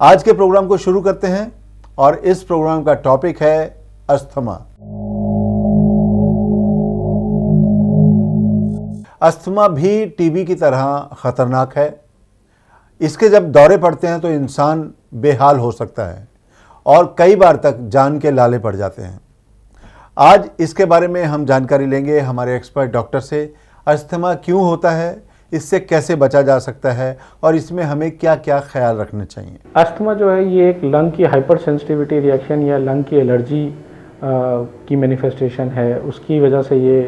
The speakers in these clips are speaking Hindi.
आज के प्रोग्राम को शुरू करते हैं और इस प्रोग्राम का टॉपिक है अस्थमा। अस्थमा भी टीबी की तरह खतरनाक है। इसके जब दौरे पड़ते हैं तो इंसान बेहाल हो सकता है और कई बार तक जान के लाले पड़ जाते हैं। आज इसके बारे में हम जानकारी लेंगे हमारे एक्सपर्ट डॉक्टर से। अस्थमा क्यों होता है, इससे कैसे बचा जा सकता है और इसमें हमें क्या क्या ख्याल रखना चाहिए। अस्थमा जो है ये एक लंग की हाइपर सेंसिटिविटी रिएक्शन या लंग की एलर्जी की मैनिफेस्टेशन है। उसकी वजह से ये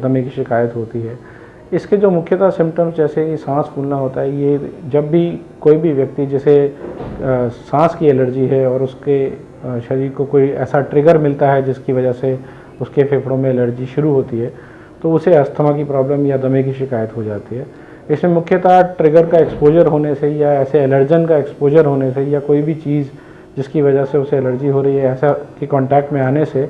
दमे की शिकायत होती है। इसके जो मुख्यतः सिम्टम्स जैसे कि सांस फूलना होता है, ये जब भी कोई भी व्यक्ति जिसे सांस की एलर्जी है और उसके शरीर को कोई ऐसा ट्रिगर मिलता है जिसकी वजह से उसके फेफड़ों में एलर्जी शुरू होती है तो उसे अस्थमा की प्रॉब्लम या दमे की शिकायत हो जाती है। इसमें मुख्यतः ट्रिगर का एक्सपोजर होने से या ऐसे एलर्जन का एक्सपोजर होने से या कोई भी चीज़ जिसकी वजह से उसे एलर्जी हो रही है ऐसा के कांटेक्ट में आने से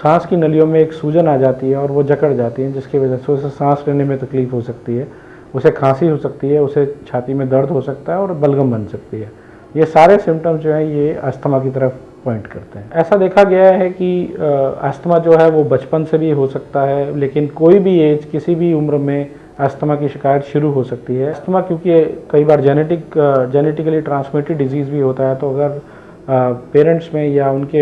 सांस की नलियों में एक सूजन आ जाती है और वो जकड़ जाती है, जिसकी वजह से उसे सांस लेने में तकलीफ़ हो सकती है, उसे खांसी हो सकती है, उसे छाती में दर्द हो सकता है और बलगम बन सकती है। ये सारे सिम्टम्स जो हैं ये अस्थमा की तरफ पॉइंट करते हैं। ऐसा देखा गया है कि अस्थमा जो है वो बचपन से भी हो सकता है, लेकिन कोई भी एज किसी भी उम्र में अस्थमा की शिकायत शुरू हो सकती है। अस्थमा क्योंकि कई बार जेनेटिकली ट्रांसमिटेड डिजीज़ भी होता है, तो अगर पेरेंट्स में या उनके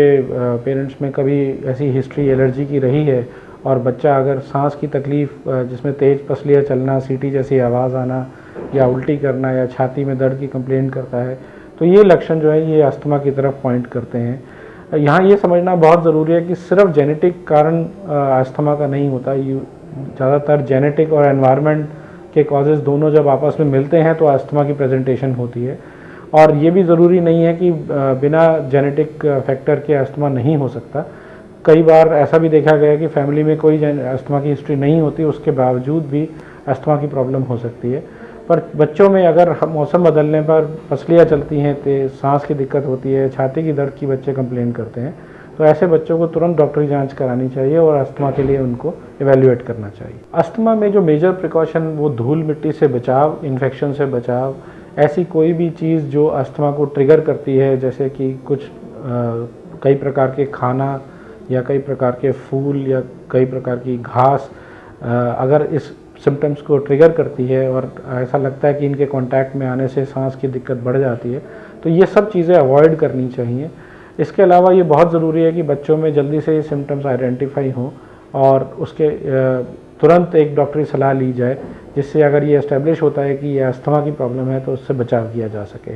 पेरेंट्स में कभी ऐसी हिस्ट्री एलर्जी की रही है और बच्चा अगर सांस की तकलीफ़ जिसमें तेज़ पसलियाँ चलना, सीटी जैसी आवाज़ आना या उल्टी करना या छाती में दर्द की कंप्लेंट करता है, तो ये लक्षण जो है ये अस्थमा की तरफ पॉइंट करते हैं। यहाँ ये समझना बहुत ज़रूरी है कि सिर्फ जेनेटिक कारण अस्थमा का नहीं होता। ज़्यादातर जेनेटिक और एनवायरनमेंट के कॉजेज़ दोनों जब आपस में मिलते हैं तो अस्थमा की प्रेजेंटेशन होती है। और ये भी ज़रूरी नहीं है कि बिना जेनेटिक फैक्टर के अस्थमा नहीं हो सकता। कई बार ऐसा भी देखा गया है कि फैमिली में कोई अस्थमा की हिस्ट्री नहीं होती, उसके बावजूद भी अस्थमा की प्रॉब्लम हो सकती है। पर बच्चों में अगर मौसम बदलने पर पसलियाँ चलती हैं, तो सांस की दिक्कत होती है, छाती की दर्द की बच्चे कंप्लेन करते हैं, तो ऐसे बच्चों को तुरंत डॉक्टरी जांच करानी चाहिए और अस्थमा के लिए उनको इवैल्यूएट करना चाहिए। अस्थमा में जो मेजर प्रिकॉशन वो धूल मिट्टी से बचाव, इन्फेक्शन से बचाव, ऐसी कोई भी चीज़ जो अस्थमा को ट्रिगर करती है, जैसे कि कुछ कई प्रकार के खाना या कई प्रकार के फूल या कई प्रकार की घास अगर इस सिम्टम्स को ट्रिगर करती है और ऐसा लगता है कि इनके कांटेक्ट में आने से सांस की दिक्कत बढ़ जाती है, तो ये सब चीज़ें अवॉइड करनी चाहिए। इसके अलावा ये बहुत ज़रूरी है कि बच्चों में जल्दी से ये सिम्टम्स आइडेंटिफाई हों और उसके तुरंत एक डॉक्टरी सलाह ली जाए, जिससे अगर ये एस्टेब्लिश होता है कि ये अस्थमा की प्रॉब्लम है तो उससे बचाव किया जा सके।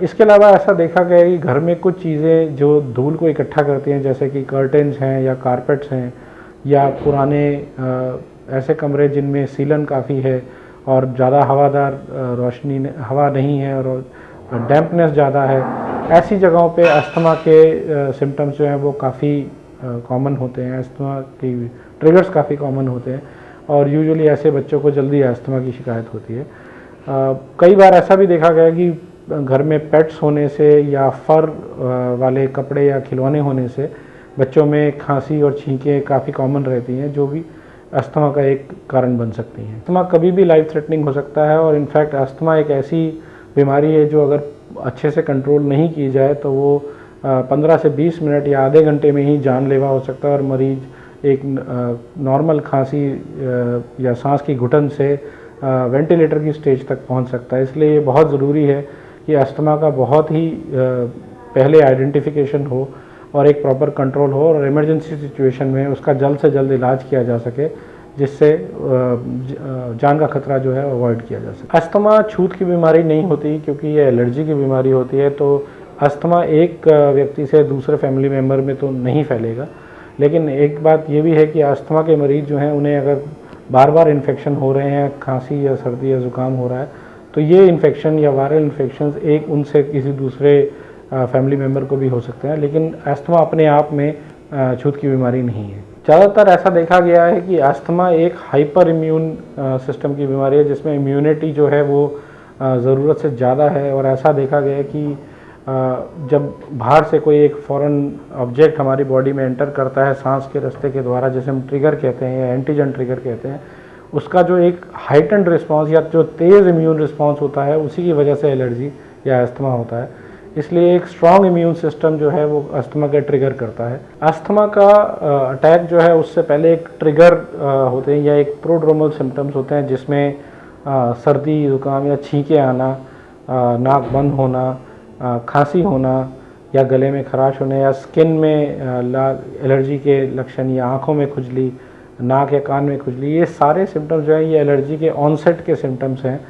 इसके अलावा ऐसा देखा गया है कि घर में कुछ चीज़ें जो धूल को इकट्ठा करती हैं, जैसे कि कर्टेन्स हैं या कारपेट्स हैं या पुराने ऐसे कमरे जिनमें सीलन काफ़ी है और ज़्यादा हवादार रोशनी हवा नहीं है और डैम्पनेस ज़्यादा है, ऐसी जगहों पे अस्थमा के सिम्टम्स जो हैं वो काफ़ी कॉमन होते हैं। अस्थमा की ट्रिगर्स काफ़ी कॉमन होते हैं और यूजुअली ऐसे बच्चों को जल्दी अस्थमा की शिकायत होती है। कई बार ऐसा भी देखा गया कि घर में पेट्स होने से या फर वाले कपड़े या खिलौने होने से बच्चों में खांसी और छींकें काफ़ी कॉमन रहती हैं, जो भी अस्थमा का एक कारण बन सकती हैं। अस्थमा कभी भी लाइफ थ्रेटनिंग हो सकता है और इनफैक्ट अस्थमा एक ऐसी बीमारी है जो अगर अच्छे से कंट्रोल नहीं की जाए तो वो 15 से 20 मिनट या आधे घंटे में ही जानलेवा हो सकता है और मरीज एक नॉर्मल खांसी या सांस की घुटन से वेंटिलेटर की स्टेज तक पहुंच सकता है। इसलिए ये बहुत ज़रूरी है कि अस्थमा का बहुत ही पहले आइडेंटिफिकेशन हो और एक प्रॉपर कंट्रोल हो और इमरजेंसी सिचुएशन में उसका जल्द से जल्द इलाज किया जा सके, जिससे जान का खतरा जो है अवॉइड किया जा सके। अस्थमा छूत की बीमारी नहीं होती क्योंकि ये एलर्जी की बीमारी होती है, तो अस्थमा एक व्यक्ति से दूसरे फैमिली मेम्बर में तो नहीं फैलेगा। लेकिन एक बात ये भी है कि अस्थमा के मरीज़ जो हैं उन्हें अगर बार बार इन्फेक्शन हो रहे हैं, खांसी या सर्दी या ज़ुकाम हो रहा है, तो ये इन्फेक्शन या वायरल इन्फेक्शंस एक उनसे किसी दूसरे फैमिली मेम्बर को भी हो सकते हैं। लेकिन अस्थमा अपने आप में छूत की बीमारी नहीं है। ज़्यादातर ऐसा देखा गया है कि अस्थमा एक हाइपर इम्यून सिस्टम की बीमारी है, जिसमें इम्यूनिटी जो है वो ज़रूरत से ज़्यादा है। और ऐसा देखा गया है कि जब बाहर से कोई एक फॉरेन ऑब्जेक्ट हमारी बॉडी में एंटर करता है सांस के रास्ते के द्वारा, जैसे हम ट्रिगर कहते हैं या एंटीजन ट्रिगर कहते हैं, उसका जो एक हाइटेंड रिस्पांस या जो तेज़ इम्यून रिस्पांस होता है, उसी की वजह से एलर्जी या अस्थमा होता है। इसलिए एक स्ट्रॉन्ग इम्यून सिस्टम जो है वो अस्थमा का ट्रिगर करता है। अस्थमा का अटैक जो है उससे पहले एक ट्रिगर होते हैं या एक प्रोड्रोमल सिम्टम्स होते हैं, जिसमें सर्दी, जुकाम या छींके आना, नाक बंद होना, खांसी होना या गले में खराश होने या स्किन में एलर्जी के लक्षण या आँखों में खुजली, नाक या कान में खुजली, ये सारे सिम्टम्स जो हैं ये एलर्जी के ऑनसेट के सिम्टम्स हैं।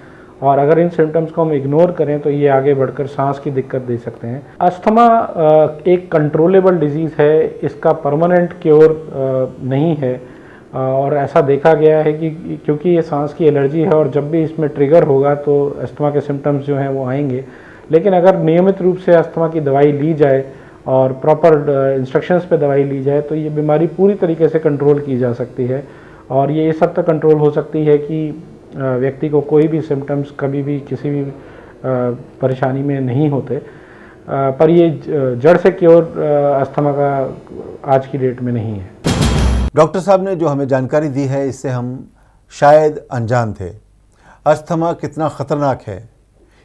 और अगर इन सिम्टम्स को हम इग्नोर करें तो ये आगे बढ़कर सांस की दिक्कत दे सकते हैं। अस्थमा एक कंट्रोलेबल डिजीज़ है, इसका परमानेंट क्योर नहीं है। और ऐसा देखा गया है कि क्योंकि ये सांस की एलर्जी है और जब भी इसमें ट्रिगर होगा तो अस्थमा के सिम्टम्स जो हैं वो आएंगे। लेकिन अगर नियमित रूप से अस्थमा की दवाई ली जाए और प्रॉपर इंस्ट्रक्शंस पे दवाई ली जाए तो ये बीमारी पूरी तरीके से कंट्रोल की जा सकती है। और ये इस हद तक कंट्रोल हो सकती है कि व्यक्ति को कोई भी सिम्टम्स कभी भी किसी भी परेशानी में नहीं होते। पर ये जड़ से क्योर अस्थमा का आज की डेट में नहीं है। डॉक्टर साहब ने जो हमें जानकारी दी है इससे हम शायद अनजान थे। अस्थमा कितना ख़तरनाक है,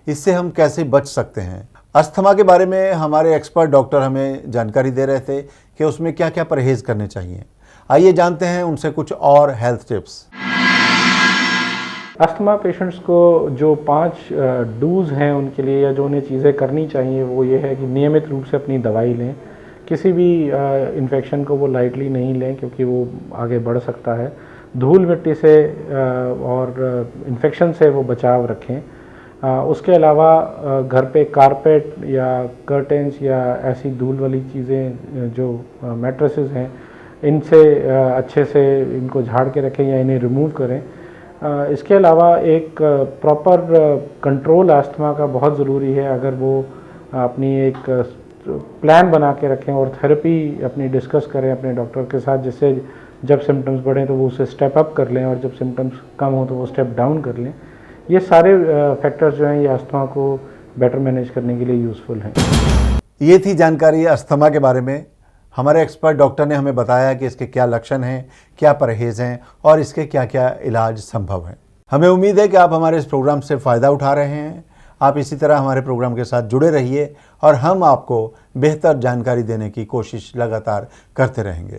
इससे हम कैसे बच सकते हैं। अस्थमा के बारे में हमारे एक्सपर्ट डॉक्टर हमें जानकारी दे रहे थे कि उसमें क्या क्या परहेज़ करने चाहिए। आइए जानते हैं उनसे कुछ और हेल्थ टिप्स। अस्थमा पेशेंट्स को जो 5 डूज़ हैं उनके लिए या जो उन्हें चीज़ें करनी चाहिए वो ये है कि नियमित रूप से अपनी दवाई लें। किसी भी इन्फेक्शन को वो लाइटली नहीं लें क्योंकि वो आगे बढ़ सकता है। धूल मिट्टी से और इन्फेक्शन से वो बचाव रखें। उसके अलावा घर पे कारपेट या कर्टेंस या ऐसी धूल वाली चीज़ें जो मैट्रेसेस हैं इनसे अच्छे से इनको झाड़ के रखें या इन्हें रिमूव करें। इसके अलावा एक प्रॉपर कंट्रोल अस्थमा का बहुत ज़रूरी है। अगर वो अपनी एक प्लान बना के रखें और थेरेपी अपनी डिस्कस करें अपने डॉक्टर के साथ, जिससे जब सिम्टम्स बढ़ें तो वो उसे स्टेप अप कर लें और जब सिम्टम्स कम हो तो वो स्टेप डाउन कर लें। ये सारे फैक्टर्स जो हैं ये अस्थमा को बेटर मैनेज करने के लिए यूज़फुल हैं। ये थी जानकारी अस्थमा के बारे में। हमारे एक्सपर्ट डॉक्टर ने हमें बताया कि इसके क्या लक्षण हैं, क्या परहेज़ हैं और इसके क्या क्या इलाज संभव हैं। हमें उम्मीद है कि आप हमारे इस प्रोग्राम से फ़ायदा उठा रहे हैं। आप इसी तरह हमारे प्रोग्राम के साथ जुड़े रहिए और हम आपको बेहतर जानकारी देने की कोशिश लगातार करते रहेंगे।